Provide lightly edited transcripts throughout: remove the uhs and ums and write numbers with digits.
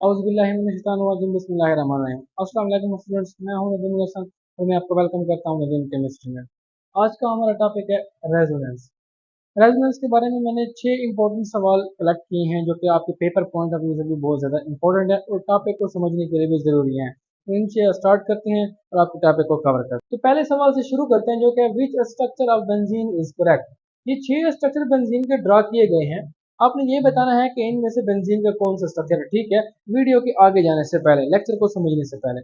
औज़ुबिल्लाहि बिस्मिल्लाहिर्रहमानिर्रहीम। अस्सलाम वालेकुम स्टूडेंट्स, मैं हूं नदीम हसन और मैं आपको वेलकम करता हूं नदीम केमिस्ट्री में। आज का हमारा टॉपिक है रेजोनेंस। रेजोनेंस के बारे में मैंने 6 इंपॉर्टेंट सवाल कलेक्ट किए हैं जो कि आपके पेपर पॉइंट ऑफ व्यू से भी बहुत ज़्यादा इंपॉर्टेंट है और टॉपिक को समझने के लिए भी ज़रूरी है। तो इनसे स्टार्ट करते हैं और आपके टॉपिक को कवर करते हैं। तो पहले सवाल से शुरू करते हैं जो कि which structure of benzene is correct. ये 6 स्ट्रक्चर बेंजीन के ड्रा किए गए हैं। आपने ये बताना है कि इनमें से बेंजीन का कौन सा स्ट्रक्चर है। ठीक है, वीडियो के आगे जाने से पहले, लेक्चर को समझने से पहले,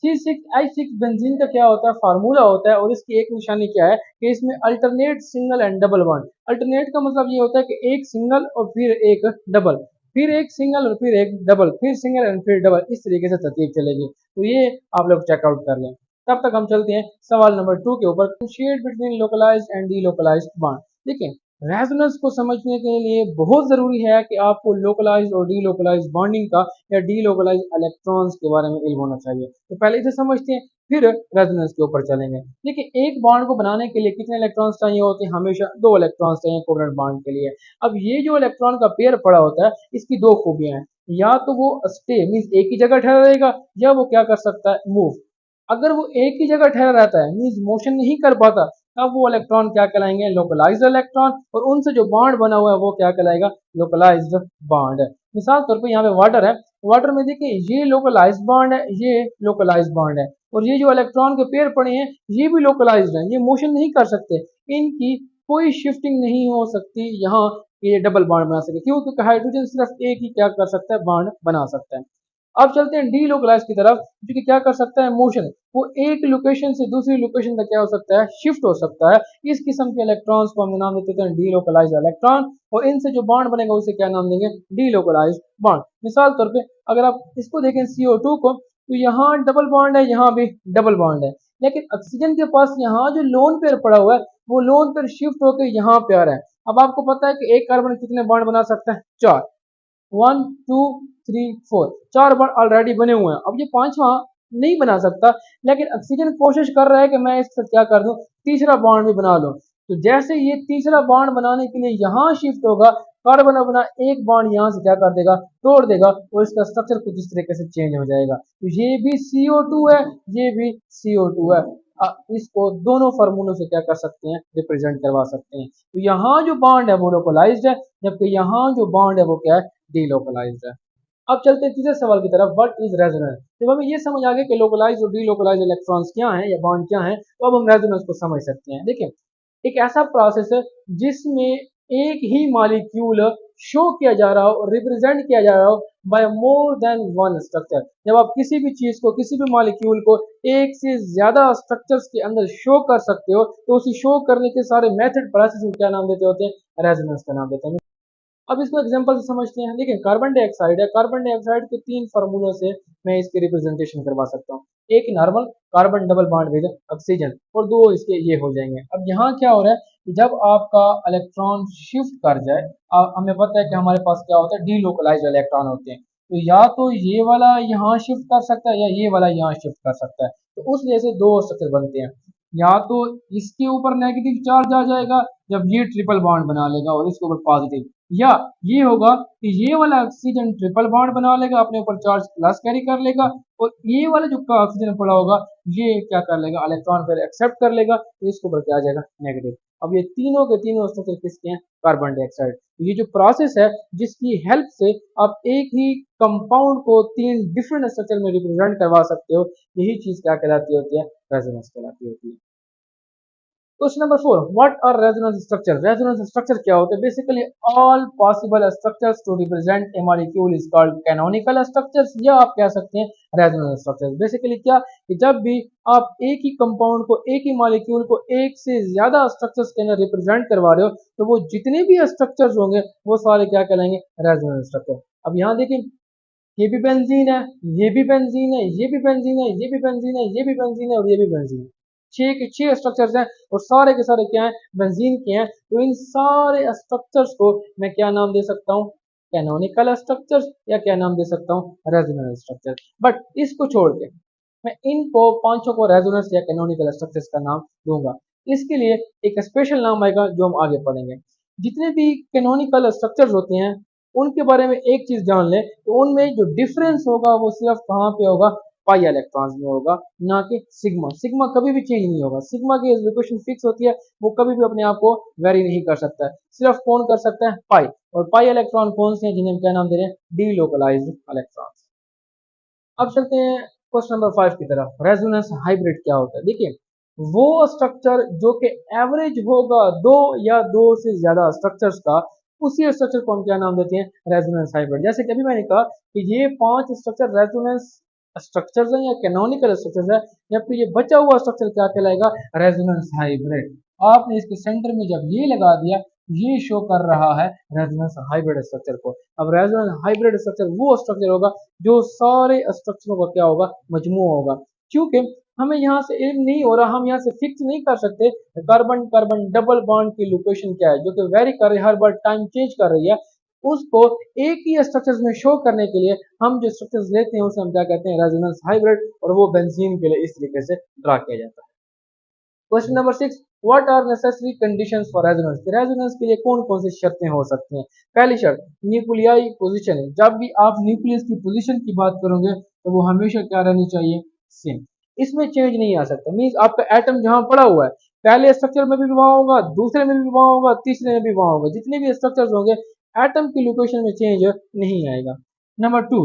C6H6 बेंजीन का क्या होता है, फार्मूला होता है और इसकी एक निशानी क्या है कि इसमें alternate single and double bond. Alternate का मतलब ये होता है कि एक सिंगल और फिर एक डबल, फिर एक सिंगल और फिर एक डबल, फिर सिंगल एंड फिर डबल, इस तरीके से तरतीब चलेगी। तो ये आप लोग चेकआउट कर लें। तब तक हम चलते हैं सवाल नंबर 2 के ऊपर, shared between localized and delocalized bond. देखिए, रेजोनेंस को समझने के लिए बहुत जरूरी है कि आपको लोकलाइज्ड और डीलोकलाइज्ड बॉन्डिंग का या डीलोकलाइज्ड इलेक्ट्रॉन्स के बारे में इल्म होना चाहिए। तो पहले इसे समझते हैं, फिर रेजोनेंस के ऊपर चलेंगे। देखिए, एक बॉन्ड को बनाने के लिए कितने इलेक्ट्रॉन्स चाहिए होते हैं? हमेशा 2 इलेक्ट्रॉन्स चाहिए कोवलेंट बॉन्ड के लिए। अब ये जो इलेक्ट्रॉन का पेयर पड़ा होता है, इसकी 2 खूबियां हैं। या तो वो स्टे मीन्स एक ही जगह ठहरा रहेगा, या वो क्या कर सकता है, मूव। अगर वो एक ही जगह ठहरा रहता है मीन्स मोशन नहीं कर पाता, तब वो इलेक्ट्रॉन क्या कहलाएंगे, लोकलाइज्ड इलेक्ट्रॉन। और उनसे जो बॉन्ड बना हुआ है वो क्या कहलाएगा, लोकलाइज्ड बॉन्ड। मिसाल तौर पे यहाँ पे वाटर है, वाटर में देखिए ये लोकलाइज्ड बॉन्ड है, ये लोकलाइज्ड बॉन्ड है, और ये जो इलेक्ट्रॉन के पेयर पड़े हैं ये भी लोकलाइज्ड है, ये मोशन नहीं कर सकते, इनकी कोई शिफ्टिंग नहीं हो सकती यहाँ ये डबल बॉन्ड बना सके। क्यों? क्योंकि हाइड्रोजन सिर्फ एक ही क्या कर सकता है, बॉन्ड बना सकता है। अब चलते हैं डी लोकलाइज की तरफ, जो कि क्या कर सकता है, मोशन। वो एक लोकेशन से दूसरी लोकेशन तक क्या हो सकता है, शिफ्ट हो सकता है। इस किस्म के इलेक्ट्रॉन्स को हम नाम देते हैं डी लोकलाइज इलेक्ट्रॉन, और इनसे जो बॉन्ड बनेगा उसे क्या नाम देंगे, डी लोकलाइज बॉन्ड। मिसाल तौर पे अगर आप इसको देखें CO2 को, तो यहाँ डबल बॉन्ड है, यहाँ भी डबल बॉन्ड है, लेकिन ऑक्सीजन के पास यहाँ जो लोन पेयर पड़ा हुआ है वो लोन पेयर शिफ्ट होकर यहाँ पे आ रहा है। अब आपको पता है कि एक कार्बन कितने बॉन्ड बना सकता है, 4। 1 2 3 4, 4 बार ऑलरेडी बने हुए हैं। अब ये पांचवा नहीं बना सकता, लेकिन ऑक्सीजन कोशिश कर रहा है कि मैं इससे क्या कर दूं, तीसरा बॉन्ड भी बना लूं। तो जैसे ये तीसरा बॉन्ड बनाने के लिए यहाँ शिफ्ट होगा, कार्बन अपना एक बॉन्ड यहाँ से क्या कर देगा, तोड़ देगा, और इसका स्ट्रक्चर कुछ इस तरीके से चेंज हो जाएगा। तो ये भी CO2 है, ये भी CO2 है। इसको दोनों फार्मूलों से क्या कर सकते हैं, रिप्रेजेंट करवा सकते हैं। तो यहाँ जो बॉन्ड है वो लोकलाइज्ड है, जबकि यहाँ जो बॉन्ड है वो क्या है, डीलोकलाइज्ड है। अब चलते हैं तीसरे सवाल की तरफ, व्हाट इज रेजोनेंस। जब हमें ये समझ आ गया कि लोकलाइज और डीलोकलाइज इलेक्ट्रॉन्स क्या हैं या बॉन्ड क्या हैं, तो अब हम रेजोनेंस को समझ सकते हैं। देखिए, एक ऐसा प्रोसेस है जिसमें एक ही मॉलिक्यूल शो किया जा रहा हो और रिप्रेजेंट किया जा रहा हो by more than one structure. जब आप किसी भी चीज को, किसी भी मॉलिक्यूल को एक से ज्यादा स्ट्रक्चर्स के अंदर शो कर सकते हो, तो उसी शो करने के सारे मेथड प्रोसेस को क्या नाम देते होते हैं, रेजोनेंस का नाम देते हैं। अब इसको एग्जांपल से समझते हैं। देखिए, कार्बन डाइऑक्साइड है, कार्बन डाइऑक्साइड के 3 फार्मूलों से मैं इसकी रिप्रेजेंटेशन करवा सकता हूँ। एक normal carbon double bond with oxygen, और 2 इसके ये हो जाएंगे। अब यहाँ क्या हो रहा है कि जब आपका इलेक्ट्रॉन शिफ्ट कर जाए, हमें पता है कि हमारे पास क्या होता है, डीलोकलाइज्ड इलेक्ट्रॉन होते हैं। तो या तो ये वाला यहाँ शिफ्ट कर सकता है या ये वाला यहाँ शिफ्ट कर सकता है। तो उस वजह से 2 स्ट्रक्चर बनते हैं। या तो इसके ऊपर नेगेटिव चार्ज आ जाएगा जब ये ट्रिपल बॉन्ड बना लेगा और इसके ऊपर पॉजिटिव, या ये होगा कि ये वाला ऑक्सीजन ट्रिपल बॉन्ड बना लेगा, अपने ऊपर चार्ज प्लस कैरी कर लेगा, और ये वाला जो ऑक्सीजन पड़ा होगा ये क्या कर लेगा, इलेक्ट्रॉन फिर एक्सेप्ट कर लेगा, तो इसके ऊपर क्या आ जाएगा, नेगेटिव। अब ये तीनों के तीनों स्ट्रक्चर किसके हैं, कार्बन डाइऑक्साइड। ये जो प्रोसेस है जिसकी हेल्प से आप एक ही कंपाउंड को 3 डिफरेंट स्ट्रक्चर में रिप्रेजेंट करवा सकते हो, यही चीज क्या कहलाती होती है, रेजोनेंस कहलाती होती है। Question number 4, what are resonance structure. Resonance structure क्या होते हैं? Basically all possible structures to represent a molecule is called canonical structures, या आप कह सकते हैं रेजोनेंस स्ट्रक्चर्स। बेसिकली क्या कि जब भी आप एक ही कंपाउंड को, एक ही मॉलिक्यूल को एक से ज्यादा स्ट्रक्चर्स के अंदर रिप्रेजेंट करवा रहे हो, तो वो जितने भी स्ट्रक्चर्स होंगे वो सारे क्या कहलाएंगे, रेजोनेंस स्ट्रक्चर। अब यहाँ देखिए, ये भी बेंजीन है, ये भी बेंजीन है, ये भी बेंजीन है, ये भी बेंजीन है, ये भी बेंजीन है, और ये भी बेंजीन है। 6 के 6 स्ट्रक्चर्स हैं और सारे के सारे क्या हैं, बेंजीन के हैं। तो इन सारे स्ट्रक्चर्स को मैं क्या नाम दे सकता हूँ, कैनोनिकल स्ट्रक्चर्स, या क्या नाम दे सकता हूँ, रेजोनेंस स्ट्रक्चर। बट इसको छोड़ के मैं इनको पांचों को रेजोनेंस या कैनोनिकल स्ट्रक्चर्स का नाम दूंगा। इसके लिए एक स्पेशल नाम आएगा जो हम आगे पढ़ेंगे। जितने भी कैनोनिकल स्ट्रक्चर्स होते हैं उनके बारे में एक चीज जान लें, तो उनमें जो डिफरेंस होगा वो सिर्फ कहाँ पे होगा, पाई इलेक्ट्रॉन्स में होगा, ना कि सिग्मा। सिग्मा कभी भी चेंज नहीं होगा, सिग्मा की लोकेशन फिक्स होती है, वो कभी भी अपने आप को वेरी नहीं कर सकता है। सिर्फ कौन कर सकता है, पाई। और पाई इलेक्ट्रॉन कौन से हैं, जिन्हें हम क्या नाम दे रहे हैं, डीलोकलाइज्ड इलेक्ट्रॉन। अब चलते हैं क्वेश्चन नंबर 5 की तरफ, रेजोनेंस हाइब्रिड क्या होता है। देखिए, वो स्ट्रक्चर जो कि एवरेज होगा दो या दो से ज्यादा स्ट्रक्चर्स का, उसी स्ट्रक्चर को हम क्या नाम देते हैं, रेजोनेंस हाइब्रिड। जैसे कि अभी मैंने कहा कि ये 5 स्ट्रक्चर रेजोनेंस स्ट्रक्चर्स हैं या कैनोनिकल स्ट्रक्चर्स है, जबकि ये बचा हुआ स्ट्रक्चर क्या कहलाएगा, रेजोनेंस हाइब्रिड। आपने इसके सेंटर में जब ये लगा दिया, ये शो कर रहा है रेजोनेंस हाइब्रिड स्ट्रक्चर को। अब रेजोनेंस हाइब्रिड स्ट्रक्चर वो स्ट्रक्चर होगा जो सारे स्ट्रक्चरों का क्या होगा, मजमू होगा। क्योंकि हमें यहाँ से इल्म नहीं हो रहा, हम यहाँ से फिक्स नहीं कर सकते कार्बन कार्बन डबल बॉन्ड की लोकेशन क्या है, जो कि वेरी कर रही है, हर बार टाइम चेंज कर रही है। उसको एक ही स्ट्रक्चर्स में शो करने के लिए हम जो स्ट्रक्चर्स लेते हैं उसे हम क्या कहते हैं, रेजोनेंस हाइब्रिड, और वो बेंजीन के लिए इस तरीके से ड्रा किया जाता है। Question number 6, what are necessary conditions for resonance. Resonance के लिए कौन कौन सी शर्तें हो सकती हैं। पहली शर्त, न्यूक्लियाई पोजीशन। जब भी आप न्यूक्लियस की पोजीशन की बात करोगे तो वो हमेशा क्या रहनी चाहिए, सेम। इसमें चेंज नहीं आ सकता। मींस आपका एटम जहां पड़ा हुआ है, पहले स्ट्रक्चर में भी वहां होगा, दूसरे में भी वहां होगा, तीसरे में भी वहां होगा, जितने भी स्ट्रक्चर्स होंगे एटम की लोकेशन में चेंज नहीं आएगा। Number 2,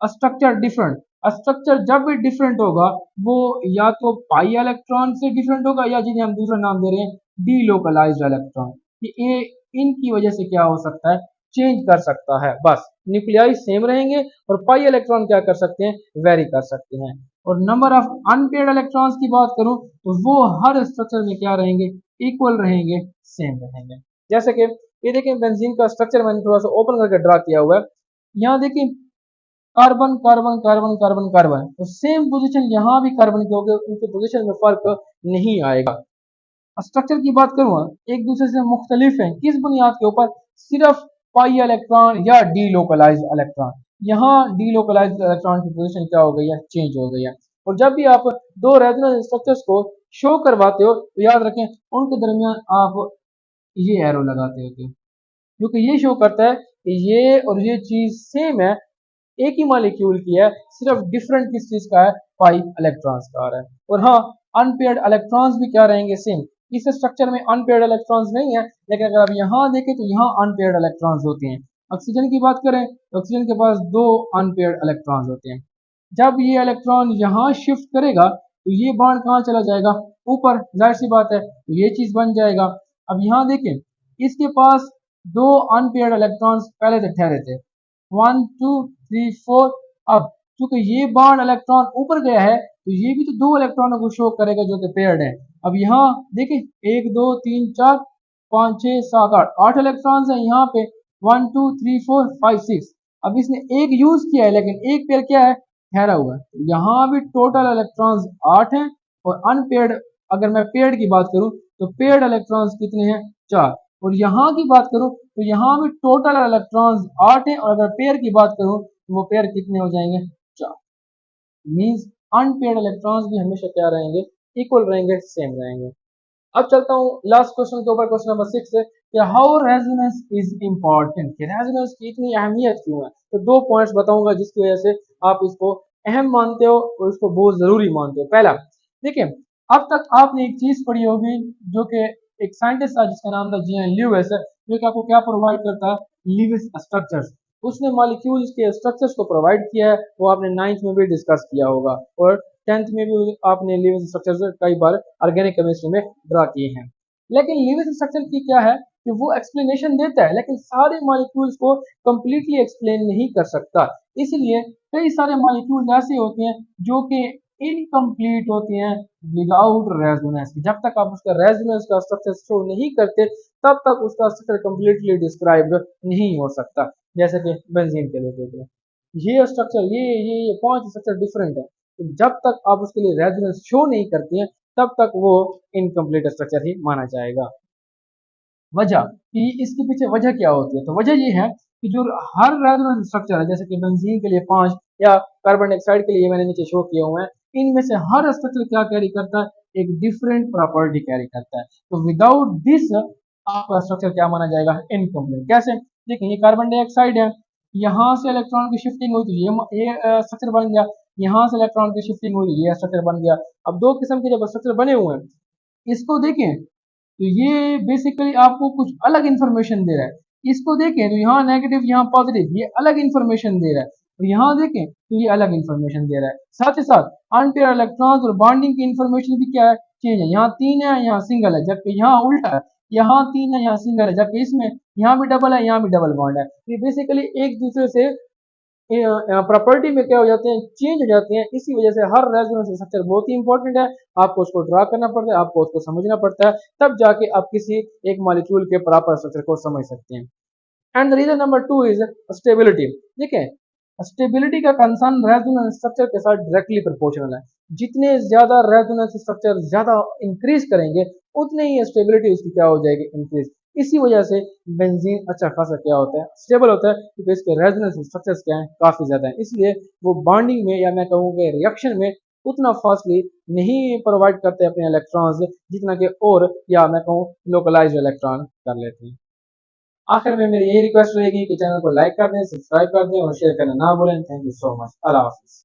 structure different. स्ट्रक्चर जब भी डिफरेंट होगा वो या तो पाई इलेक्ट्रॉन से डिफरेंट होगा, या जिन्हें हम दूसरा नाम दे रहे हैं डीलोकलाइज्ड इलेक्ट्रॉन, कि ये इनकी वजह से क्या हो सकता है, चेंज कर सकता है। बस न्यूक्लियाई सेम रहेंगे और पाई इलेक्ट्रॉन क्या कर सकते हैं, वेरी कर सकते हैं। और नंबर ऑफ अनपेयर्ड इलेक्ट्रॉन्स की बात करूं तो वो हर स्ट्रक्चर में क्या रहेंगे, इक्वल रहेंगे, सेम रहेंगे। जैसे कि ये देखिए बेंजीन का स्ट्रक्चर मैंने थोड़ा सा ओपन करके ड्रा किया हुआ है। यहाँ देखिए carbon carbon carbon carbon carbon, तो सेम पोजीशन यहाँ भी कार्बन की होगी, उनके पोजीशन में फर्क नहीं आएगा। स्ट्रक्चर की बात करूँ, एक दूसरे से मुख्तलिफ है, किस बुनियाद के ऊपर, सिर्फ पाई इलेक्ट्रॉन या डीलोकलाइज्ड इलेक्ट्रॉन। यहाँ डीलोकलाइज्ड इलेक्ट्रॉन की पोजीशन क्या हो गई है, चेंज हो गई है। और जब भी आप दो रेजोनेंस स्ट्रक्चर्स को शो करवाते हो तो याद रखें उनके दरमियान आप ये एरो लगाते होते हो, क्योंकि ये शो करता है कि ये और ये चीज सेम है, एक ही मॉलिक्यूल की है, सिर्फ डिफरेंट किस चीज का है, पाई इलेक्ट्रॉन्स का आ रहा है। और हाँ, अनपेयर्ड इलेक्ट्रॉन्स भी क्या रहेंगे, सेम। इस स्ट्रक्चर में अनपेयर्ड इलेक्ट्रॉन्स नहीं है, लेकिन अगर आप यहाँ देखें तो यहाँ अनपेयर्ड इलेक्ट्रॉन्स होते हैं। ऑक्सीजन की बात करें तो ऑक्सीजन के पास दो अनपेयर्ड इलेक्ट्रॉन्स होते हैं। जब ये इलेक्ट्रॉन यहाँ शिफ्ट करेगा तो ये बॉन्ड कहाँ चला जाएगा, ऊपर, जाहिर सी बात है, तो ये चीज बन जाएगा। अब यहाँ देखें, इसके पास दो अनपेयर्ड इलेक्ट्रॉन्स पहले से ठहरे थे, 1 2 3 4। अब क्योंकि ये बॉन्ड इलेक्ट्रॉन ऊपर गया है तो ये भी तो दो इलेक्ट्रॉनों को शो करेगा जो कि पेयर्ड है। अब यहाँ देखिए 1 2 3 4 5 6 7 8 इलेक्ट्रॉन्स हैं यहाँ पे, 1 2 3 4 5 6। अब इसने एक यूज किया है लेकिन एक पेयर क्या है, ठहरा हुआ है। यहाँ भी टोटल इलेक्ट्रॉन्स 8 हैं, और अनपेयर्ड, अगर मैं पेयर्ड की बात करूं तो पेयर्ड इलेक्ट्रॉन्स कितने हैं, 4। और यहाँ की बात करूं तो यहाँ भी टोटल इलेक्ट्रॉन्स 8 हैं, और अगर पेयर की बात करूं तो वो पेयर कितने हो जाएंगे, 4। मींस अनपेयर्ड इलेक्ट्रॉन्स भी हमेशा क्या रहेंगे, इक्वल रहेंगे, सेम रहेंगे। अब चलता हूँ लास्ट क्वेश्चन के ऊपर, क्वेश्चन नंबर 6 है कि हाउ रेजोनेंस इज इम्पोर्टेंट, कि रेजोनेंस की इतनी अहमियत क्यों है। तो दो पॉइंट्स बताऊंगा जिसकी वजह से आप इसको अहम मानते हो और इसको बहुत जरूरी मानते हो। पहला, देखिए, अब तक आपने एक चीज पढ़ी होगी जो कि एक साइंटिस्ट था जिसका नाम था जी.एन. ल्यूइस, जो कि आपको क्या प्रोवाइड करता है, लिविस स्ट्रक्चर्स। उसने मॉलिक्यूल्स के स्ट्रक्चर्स को प्रोवाइड किया है, वो आपने 9th में भी डिस्कस किया होगा, और 10th में भी आपने लिविस स्ट्रक्चर्स कई बार ऑर्गेनिक केमिस्ट्री में ड्रा किए हैं। लेकिन लिविस स्ट्रक्चर की क्या है कि वो एक्सप्लेनेशन देता है लेकिन सारे मॉलिक्यूल्स को कंप्लीटली एक्सप्लेन नहीं कर सकता। इसलिए कई सारे मॉलिक्यूल्स ऐसे होते हैं जो कि इनकम्प्लीट होते हैं विदाउट रेजोनेंस। जब तक आप उसका रेजोनेंस का स्ट्रक्चर शो नहीं करते तब तक उसका स्ट्रक्चर कंप्लीटली डिस्क्राइब नहीं हो सकता। जैसे कि बेंजीन के लिए देख लें, ये स्ट्रक्चर, ये 5 स्ट्रक्चर डिफरेंट है, तो जब तक आप उसके लिए रेजोनेंस शो नहीं करते हैं तब तक वो इनकम्प्लीट स्ट्रक्चर ही माना जाएगा। वजह कि इसके पीछे वजह क्या होती है, तो वजह ये है कि जो हर रेजोनेंस स्ट्रक्चर है, जैसे कि बेंजीन के लिए 5 या कार्बन डाइऑक्साइड के लिए मैंने नीचे शो किए हुए हैं, इनमें से हर स्ट्रक्चर क्या कैरी करता है, एक डिफरेंट प्रॉपर्टी कैरी करता है। तो विदाउट दिस आपका स्ट्रक्चर क्या माना जाएगा, इनकम्प्लीट। कैसे, देखें ये कार्बन डाइऑक्साइड है, यहाँ से इलेक्ट्रॉन की शिफ्टिंग हुई तो ये स्ट्रक्चर बन गया, यहाँ से इलेक्ट्रॉन की शिफ्टिंग हुई तो ये स्ट्रक्चर बन गया। अब दो किस्म के जब स्ट्रक्चर बने हुए हैं, इसको देखें तो ये बेसिकली आपको कुछ अलग इंफॉर्मेशन दे रहा है। इसको देखें तो यहाँ नेगेटिव यहाँ पॉजिटिव, ये अलग इंफॉर्मेशन दे रहा है। और यहाँ देखें तो ये अलग इंफॉर्मेशन दे रहा है। साथ ही साथ अनपेयर इलेक्ट्रॉन्स और बॉन्डिंग की इंफॉर्मेशन भी क्या है, चेंज है। यहाँ 3 है, यहाँ सिंगल है, जबकि यहाँ उल्टा है, यहाँ 3 है, यहाँ सिंगल है, जबकि इसमें यहाँ भी डबल है, यहाँ भी डबल बॉन्ड है। ये बेसिकली एक दूसरे से प्रॉपर्टी में क्या हो जाते हैं, चेंज हो जाते हैं। इसी वजह से हर रेजोनेंस स्ट्रक्चर बहुत ही इंपॉर्टेंट है, आपको उसको ड्रा करना पड़ता है, आपको उसको समझना पड़ता है, तब जाके आप किसी एक मॉलिक्यूल के प्रॉपर स्ट्रक्चर को समझ सकते हैं। And the reason number 2 is stability. देखिए स्टेबिलिटी का कंसर्न रेजोनेंस स्ट्रक्चर के साथ डायरेक्टली प्रोपोर्शनल है। जितने ज्यादा रेजोनेंस स्ट्रक्चर ज्यादा इंक्रीज करेंगे उतने ही स्टेबिलिटी उसकी क्या हो जाएगी, इंक्रीज। इसी वजह से बेंजीन अच्छा खासा क्या होता है, स्टेबल होता है, क्योंकि इसके रेजोनेंस स्ट्रक्चर्स क्या है, काफी ज्यादा है। इसलिए वो बॉन्डिंग में या मैं कहूँगा रिएक्शन में उतना फास्टली नहीं प्रोवाइड करते अपने इलेक्ट्रॉन्स जितना कि और या मैं कहूँ लोकलाइज इलेक्ट्रॉन कर लेते हैं। आखिर में मेरी यही रिक्वेस्ट रहेगी कि चैनल को लाइक कर दें, सब्सक्राइब कर दें और शेयर करना ना भूलें। Thank you so much. Allah Hafiz.